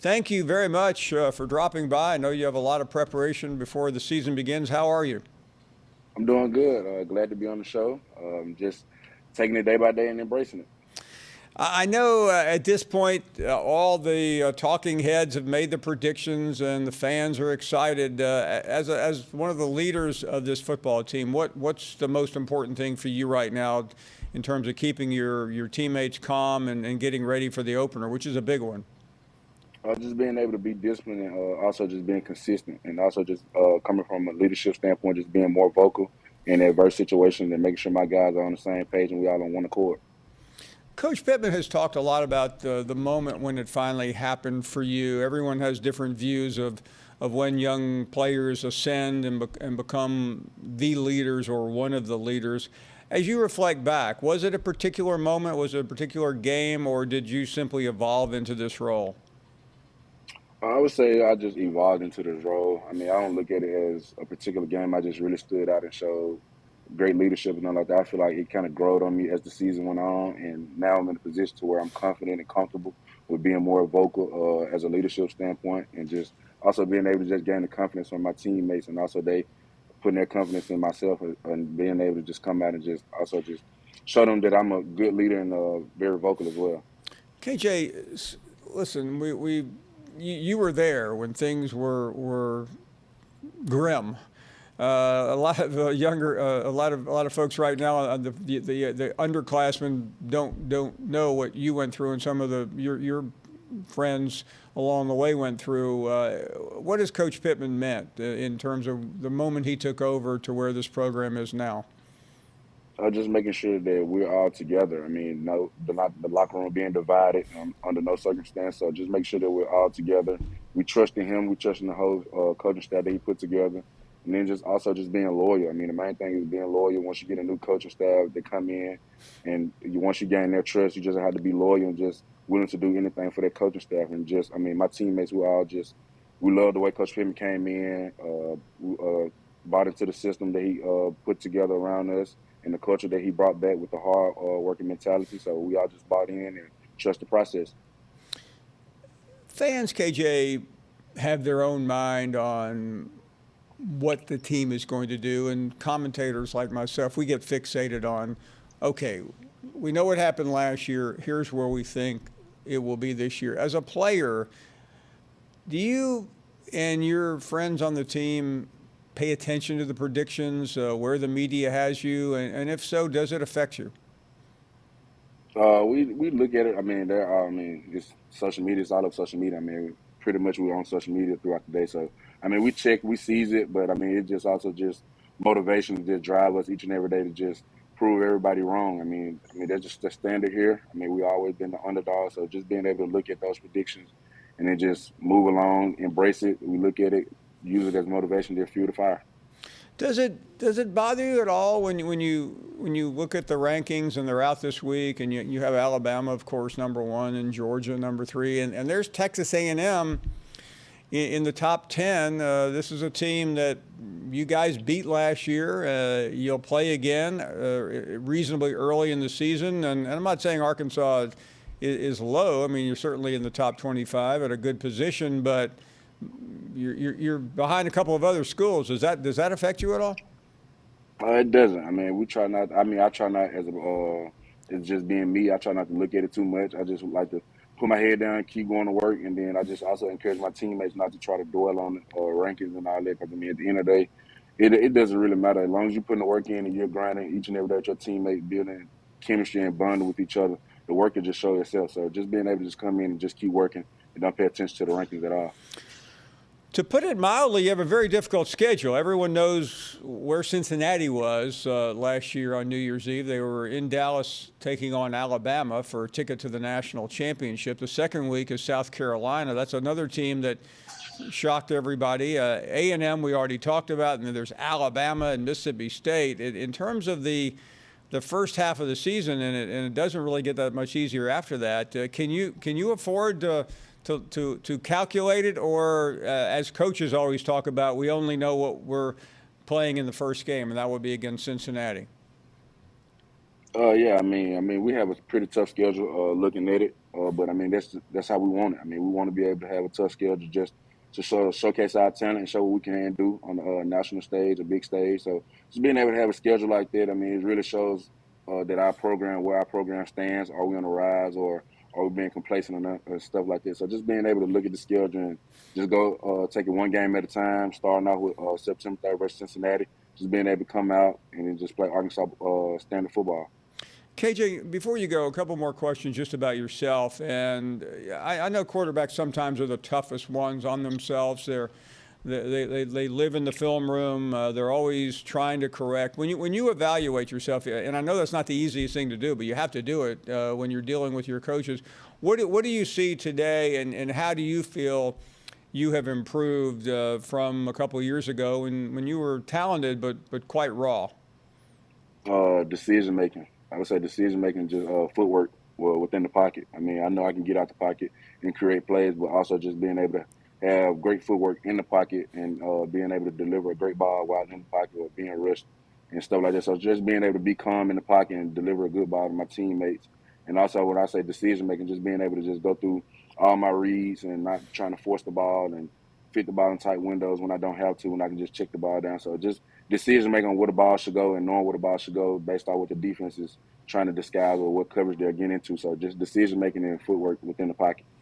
Thank you very much for dropping by. I know you have a lot of preparation before the season begins. How are you? I'm doing good. Glad to be on the show. Just taking it day by day and embracing it. I know at this point all the talking heads have made the predictions and the fans are excited. As one of the leaders of this football team, what's the most important thing for you right now in terms of keeping your teammates calm and getting ready for the opener, which is a big one? Just being able to be disciplined and also just being consistent and also just coming from a leadership standpoint, just being more vocal in adverse situations and making sure my guys are on the same page and we all on one accord. Coach Pittman has talked a lot about the moment when it finally happened for you. Everyone has different views of when young players ascend and become the leaders or one of the leaders. As you reflect back, was it a particular moment, was it a particular game, or did you simply evolve into this role? I would say I just evolved into this role. I mean, I don't look at it as a particular game. I just really stood out and showed great leadership and all like that. I feel like it kind of growed on me as the season went on, and now I'm in a position to where I'm confident and comfortable with being more vocal as a leadership standpoint, and just also being able to just gain the confidence from my teammates, and also they putting their confidence in myself and being able to just come out and just also just show them that I'm a good leader and very vocal as well. KJ, listen, you were there when things were grim. A lot of younger, a lot of folks right now, the underclassmen don't know what you went through, and some of your friends along the way went through. What has Coach Pittman meant in terms of the moment he took over to where this program is now? Just making sure that we're all together. I mean, no, the locker room being divided under no circumstance. So just make sure that we're all together. We trust in him. We trust in the whole coaching staff that he put together. And then just also just being loyal. I mean, the main thing is being loyal. Once you get a new coaching staff, they come in, and once you gain their trust, you just have to be loyal and just willing to do anything for that coaching staff. And just, I mean, my teammates, we love the way Coach Pittman came in, bought into the system that he put together around us and the culture that he brought back with the hard working mentality. So we all just bought in and trust the process. Fans, KJ, have their own mind on what the team is going to do, and commentators like myself, we get fixated on, okay, we know what happened last year. Here's where we think it will be this year. As a player, do you and your friends on the team pay attention to the predictions, where the media has you, and if so, does it affect you? We look at it. I mean, there are. I mean, it's social media. It's all of social media. I mean, pretty much we're on social media throughout the day. So, I mean, we check, we seize it, but I mean, it just also just motivation to just drive us each and every day to just prove everybody wrong. I mean, that's just the standard here. I mean, we always been the underdog. So just being able to look at those predictions and then just move along, embrace it. We look at it, use it as motivation to fuel the fire. Does it bother you at all when you look at the rankings and they're out this week, and you have Alabama, of course, number one, and Georgia number three, and there's Texas A&M in the top 10. This is a team that you guys beat last year. You'll play again reasonably early in the season, and I'm not saying Arkansas is low. I mean, you're certainly in the top 25 at a good position, but you're behind a couple of other schools. Does that affect you at all? It doesn't. I mean, we try not. I mean, I try not as just being me. I try not to look at it too much. I just like to put my head down, keep going to work, and then I just also encourage my teammates not to try to dwell on rankings and all that. Because I mean, at the end of the day, it doesn't really matter as long as you're putting the work in and you're grinding each and every day with your teammate, building chemistry and bonding with each other. The work will just show itself. So just being able to just come in and just keep working and don't pay attention to the rankings at all. To put it mildly, you have a very difficult schedule. Everyone knows where Cincinnati was last year on New Year's Eve. They were in Dallas taking on Alabama for a ticket to the national championship. The second week is South Carolina. That's another team that shocked everybody. A&M we already talked about, and then there's Alabama and Mississippi State. In terms of the first half of the season, and it doesn't really get that much easier after that, can you afford to calculate it, or as coaches always talk about, we only know what we're playing in the first game, and that would be against Cincinnati? Yeah, I mean, we have a pretty tough schedule. Looking at it, but I mean, that's how we want it. I mean, we want to be able to have a tough schedule just to showcase our talent and show what we can do on the national stage, a big stage. So just being able to have a schedule like that, I mean, it really shows that where our program stands. Are we on the rise, or are we being complacent and stuff like that? So just being able to look at the schedule and just go take it one game at a time. Starting out with September 3rd versus Cincinnati. Just being able to come out and then just play Arkansas standard football. KJ, before you go, a couple more questions just about yourself. And I know quarterbacks sometimes are the toughest ones on themselves. They live in the film room. They're always trying to correct. When you evaluate yourself, and I know that's not the easiest thing to do, but you have to do it when you're dealing with your coaches. What do you see today, and how do you feel you have improved from a couple of years ago when you were talented but quite raw? Decision making. I would say decision making, just footwork within the pocket. I mean, I know I can get out the pocket and create plays, but also just being able to have great footwork in the pocket and being able to deliver a great ball while in the pocket or being rushed and stuff like that. So just being able to be calm in the pocket and deliver a good ball to my teammates. And also when I say decision making, just being able to just go through all my reads and not trying to force the ball and fit the ball in tight windows when I don't have to, when I can just check the ball down. So just decision making on where the ball should go and knowing where the ball should go based on what the defense is trying to disguise or what coverage they're getting into. So just decision making and footwork within the pocket.